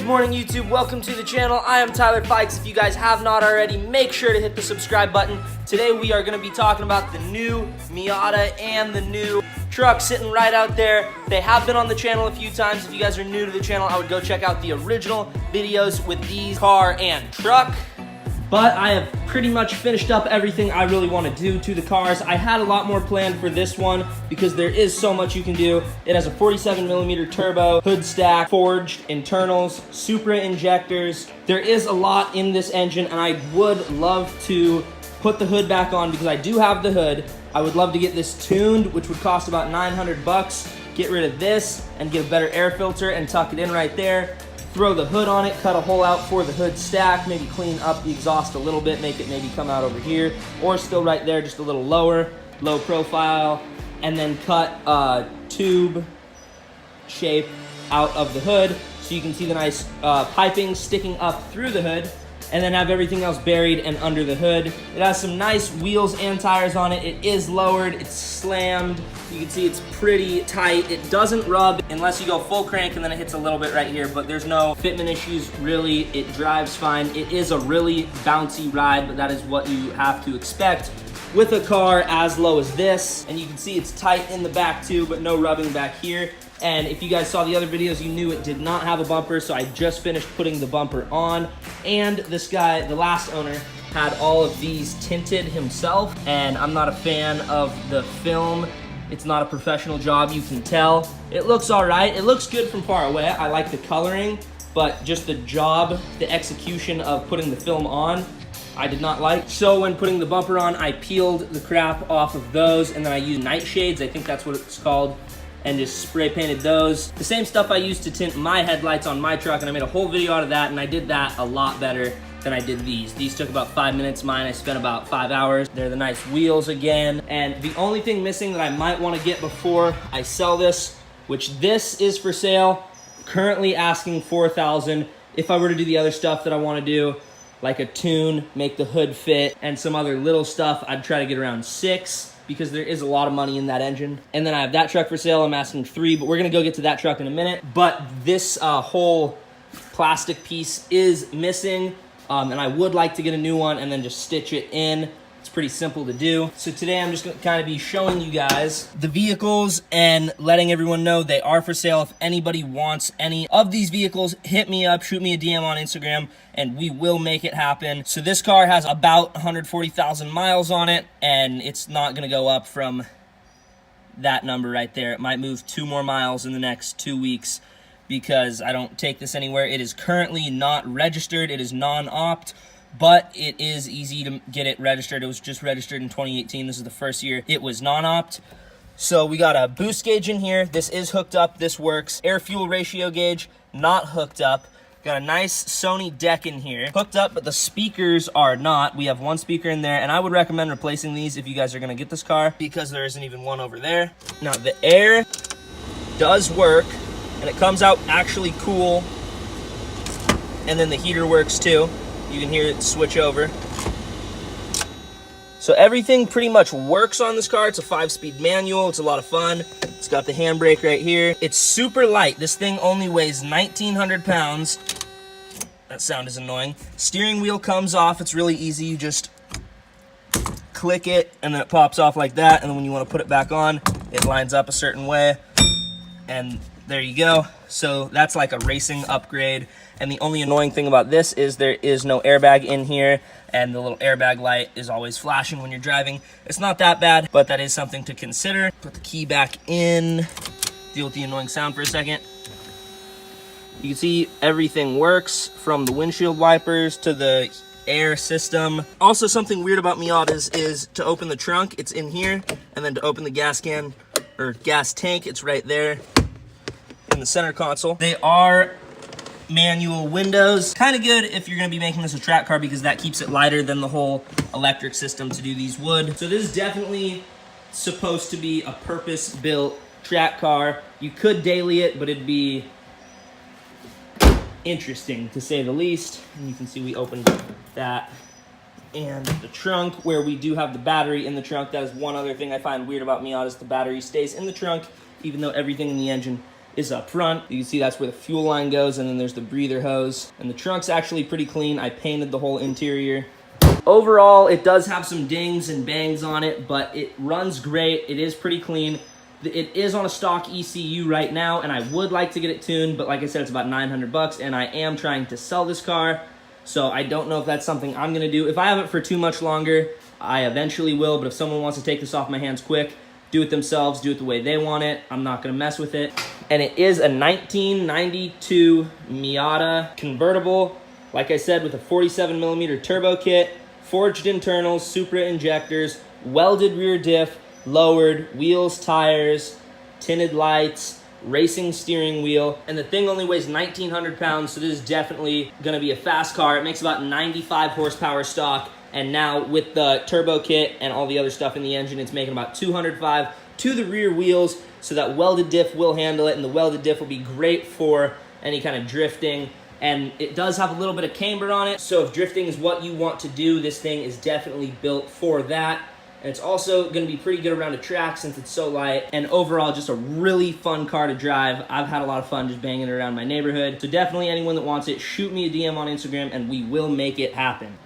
morning, YouTube. Welcome to the channel. I am Tyler Fikes. If you guys have not already, make sure to hit the subscribe button. Today we are going to be talking about the new Miata and the new truck sitting right out there. They have been on the channel a few times. If you guys are new to the channel, I would go check out the original videos with these car and truck. But I have pretty much finished up everything I really want to do to the cars. I had a lot more planned for this one because there is so much you can do. It has a 47mm turbo, hood stack, forged internals, Supra injectors. There is a lot in this engine, and I would love to put the hood back on because I do have the hood. I would love to get this tuned, which would cost about 900 bucks. Get rid of this and get a better air filter and tuck it in right there. Throw the hood on it, cut a hole out for the hood stack, maybe clean up the exhaust a little bit, make it maybe come out over here, or still right there, just a little lower, low profile, and then cut a tube shape out of the hood so you can see the nice piping sticking up through the hood, and then have everything else buried and under the hood. It has some nice wheels and tires on it. It is lowered, it's slammed. You can see it's pretty tight. It doesn't rub unless you go full crank, and then it hits a little bit right here, but there's no fitment issues really. It drives fine. It is a really bouncy ride, but that is what you have to expect with a car as low as this. And you can see it's tight in the back too, but no rubbing back here. And if you guys saw the other videos, you knew it did not have a bumper, so I just finished putting the bumper on. And this guy, the last owner, had all of these tinted himself, and I'm not a fan of the film. It's not a professional job, you can tell. It looks all right. It looks good from far away. I like the coloring, but just the job, the execution of putting the film on, I did not like. So when putting the bumper on, I peeled the crap off of those, and then I used nightshades, I think that's what it's called, and just spray painted those. The same stuff I used to tint my headlights on my truck, and I made a whole video out of that, and I did that a lot better than I did these. These took about 5 minutes. Mine, I spent about 5 hours. They're the nice wheels again. And the only thing missing that I might want to get before I sell this, which this is for sale, currently asking $4,000. If I were to do the other stuff that I want to do, like a tune, make the hood fit, and some other little stuff, I'd try to get around $6,000. Because there is a lot of money in that engine. And then I have that truck for sale, I'm asking $3,000, but we're gonna go get to that truck in a minute. But this whole plastic piece is missing, and I would like to get a new one and then just stitch it in. It's pretty simple to do. So today I'm just gonna kind of be showing you guys the vehicles and letting everyone know they are for sale. If anybody wants any of these vehicles, hit me up, shoot me a DM on Instagram, and we will make it happen. So this car has about 140,000 miles on it, and it's not gonna go up from that number right there. It might move 2 more miles in the next 2 weeks because I don't take this anywhere. It is currently not registered. It is non-opt, but it is easy to get it registered. It was just registered in 2018. This is the first year it was non-opt. So we got a boost gauge in here. This is hooked up. This works. Air fuel ratio gauge, not hooked up. Got a nice Sony deck in here. Hooked up, but the speakers are not. We have one speaker in there, and I would recommend replacing these if you guys are gonna get this car because there isn't even one over there. Now the air does work, and it comes out actually cool. And then the heater works too. You can hear it switch over. So everything pretty much works on this car. It's a 5-speed manual. It's a lot of fun. It's got the handbrake right here. It's super light. This thing only weighs 1,900 pounds. That sound is annoying. Steering wheel comes off. It's really easy. You just click it, and then it pops off like that. And then when you want to put it back on, it lines up a certain way. And there you go. So that's like a racing upgrade. And the only annoying thing about this is there is no airbag in here, and the little airbag light is always flashing when you're driving. It's not that bad, but that is something to consider. Put the key back in, deal with the annoying sound for a second. You can see everything works from the windshield wipers to the air system. Also, something weird about Miatas is to open the trunk, it's in here, and then to open the gas can or gas tank, it's right there in the center console. They are manual windows. Kind of good if you're going to be making this a track car because that keeps it lighter than the whole electric system to do these wood. So this is definitely supposed to be a purpose-built track car. You could daily it, but it'd be interesting to say the least. And you can see we opened that. And the trunk, where we do have the battery in the trunk. That is one other thing I find weird about Miatas. The battery stays in the trunk, even though everything in the engine is up front. You can see that's where the fuel line goes, and then there's the breather hose. And the trunk's actually pretty clean. I painted the whole interior. Overall, it does have some dings and bangs on it, but it runs great. It is pretty clean. It is on a stock ECU right now, and I would like to get it tuned, but like I said, it's about 900 bucks, and I am trying to sell this car, so I don't know if that's something I'm gonna do. If I have it for too much longer, I eventually will, but if someone wants to take this off my hands quick, do it themselves, do it the way they want it. I'm not gonna mess with it. And it is a 1992 Miata convertible, like I said, with a 47mm turbo kit, forged internals, Supra injectors, welded rear diff, lowered, wheels, tires, tinted lights, racing steering wheel, and the thing only weighs 1,900 pounds, so this is definitely gonna be a fast car. It makes about 95 horsepower stock, and now with the turbo kit and all the other stuff in the engine, it's making about 205 to the rear wheels, so that welded diff will handle it, and the welded diff will be great for any kind of drifting. And it does have a little bit of camber on it, so if drifting is what you want to do, this thing is definitely built for that. And it's also going to be pretty good around a track since it's so light. And overall, just a really fun car to drive. I've had a lot of fun just banging it around my neighborhood. So definitely anyone that wants it, shoot me a DM on Instagram and we will make it happen.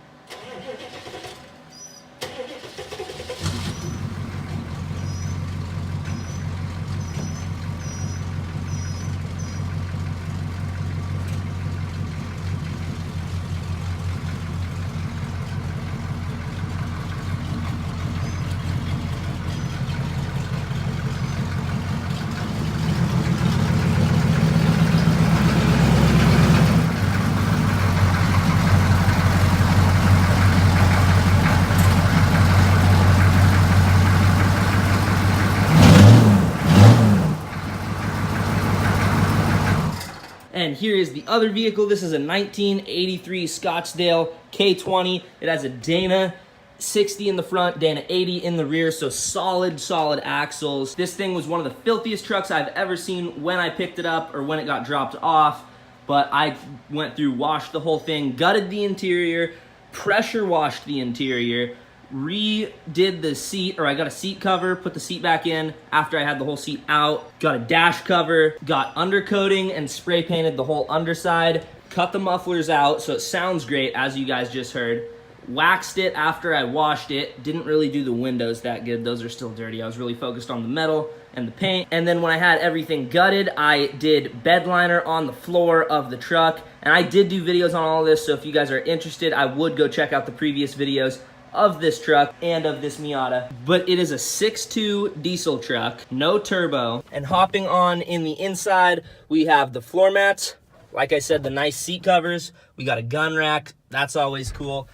And here is the other vehicle. This is a 1983 Scottsdale K20. It has a Dana 60 in the front, Dana 80 in the rear, so solid axles. This thing was one of the filthiest trucks I've ever seen when I picked it up or when it got dropped off, but I went through, washed the whole thing, gutted the interior, pressure washed the interior, redid the seat, or I got a seat cover, put the seat back in after I had the whole seat out, got a dash cover, got undercoating and spray painted the whole underside, cut the mufflers out so it sounds great as you guys just heard, waxed it after I washed it, didn't really do the windows that good, those are still dirty, I was really focused on the metal and the paint. And then when I had everything gutted, I did bed liner on the floor of the truck, and I did do videos on all this, so if you guys are interested, I would go check out the previous videos of this truck and of this Miata. But it is a 6.2 diesel truck, no turbo. And hopping on in the inside, we have the floor mats, like I said, the nice seat covers, we got a gun rack, that's always cool.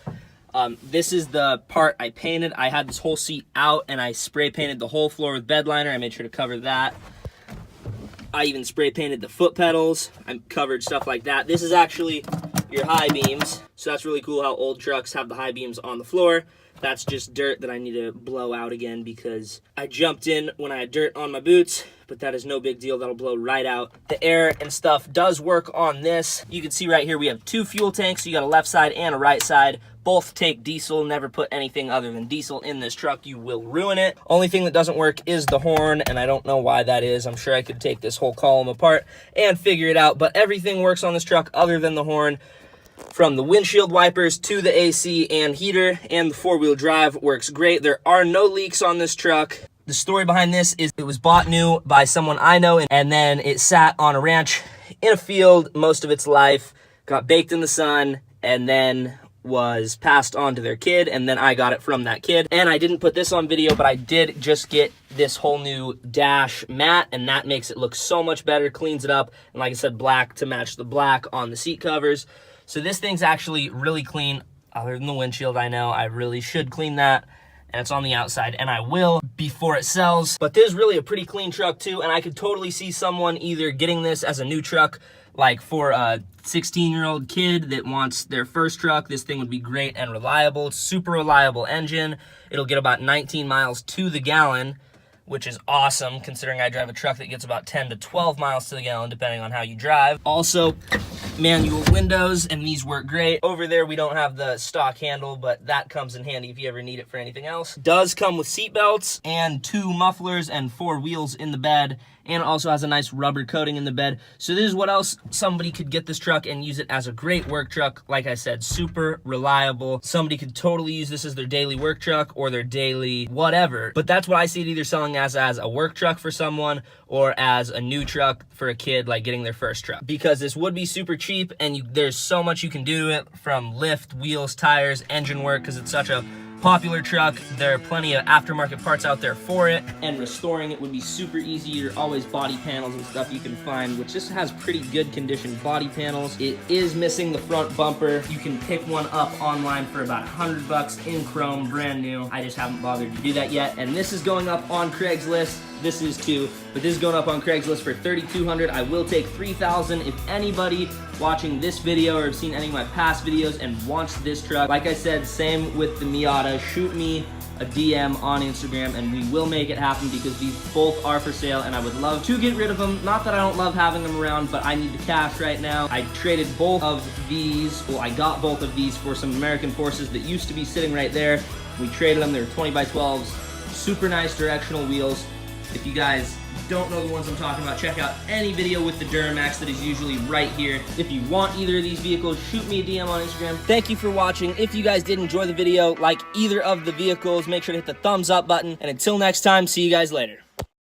This is the part I painted. I had this whole seat out and I spray painted the whole floor with bed liner. I made sure to cover that. I even spray painted the foot pedals. I covered stuff like that. This is actually your high beams. So that's really cool how old trucks have the high beams on the floor. That's just dirt that I need to blow out again because I jumped in when I had dirt on my boots, but that is no big deal. That'll blow right out. The air and stuff does work on this. You can see right here we have two fuel tanks. So you got a left side and a right side. Both take diesel. Never put anything other than diesel in this truck. You will ruin it. Only thing that doesn't work is the horn, and I don't know why that is. I'm sure I could take this whole column apart and figure it out, but everything works on this truck other than the horn. From the windshield wipers to the AC and heater, and the four-wheel drive works great. There are no leaks on this truck. The story behind this is it was bought new by someone I know, and then it sat on a ranch in a field most of its life, got baked in the sun, and then was passed on to their kid, and then I got it from that kid. And I didn't put this on video, but I did just get this whole new dash matte, and that makes it look so much better, cleans it up, and like I said, black to match the black on the seat covers. So this thing's actually really clean, other than the windshield. I know I really should clean that, and it's on the outside, and I will before it sells. But this is really a pretty clean truck too, and I could totally see someone either getting this as a new truck, like for a 16-year-old kid that wants their first truck. This thing would be great and reliable. It's super reliable engine. It'll get about 19 miles to the gallon, which is awesome considering I drive a truck that gets about 10 to 12 miles to the gallon depending on how you drive. Also, manual windows, and these work great. Over there we don't have the stock handle, but that comes in handy if you ever need it for anything else. Does come with seat belts and 2 mufflers and 4 wheels in the bed, and also has a nice rubber coating in the bed. So this is what else somebody could get this truck and use it as a great work truck. Like I said, super reliable. Somebody could totally use this as their daily work truck or their daily whatever. But that's what I see it either selling as a work truck for someone or as a new truck for a kid, like getting their first truck. Because this would be super cheap, and there's so much you can do to it, from lift, wheels, tires, engine work, because it's such a popular truck. There are plenty of aftermarket parts out there for it, and restoring it would be super easy. There's always body panels and stuff you can find, which just has pretty good condition body panels. It is missing the front bumper. You can pick one up online for about $100 in chrome, brand new. I just haven't bothered to do that yet. And this is going up on Craigslist. This is too, but this is going up on Craigslist for $3,200. I will take $3,000 if anybody watching this video or have seen any of my past videos and wants this truck. Like I said, same with the Miata. Shoot me a DM on Instagram and we will make it happen, because these both are for sale and I would love to get rid of them. Not that I don't love having them around, but I need the cash right now. I traded both of these. Well, I got both of these for some American Forces that used to be sitting right there. We traded them. They were 20x12s. Super nice directional wheels. If you guys don't know the ones I'm talking about, check out any video with the Duramax that is usually right here. If you want either of these vehicles, shoot me a DM on Instagram. Thank you for watching. If you guys did enjoy the video, like either of the vehicles, make sure to hit the thumbs up button. And until next time, see you guys later.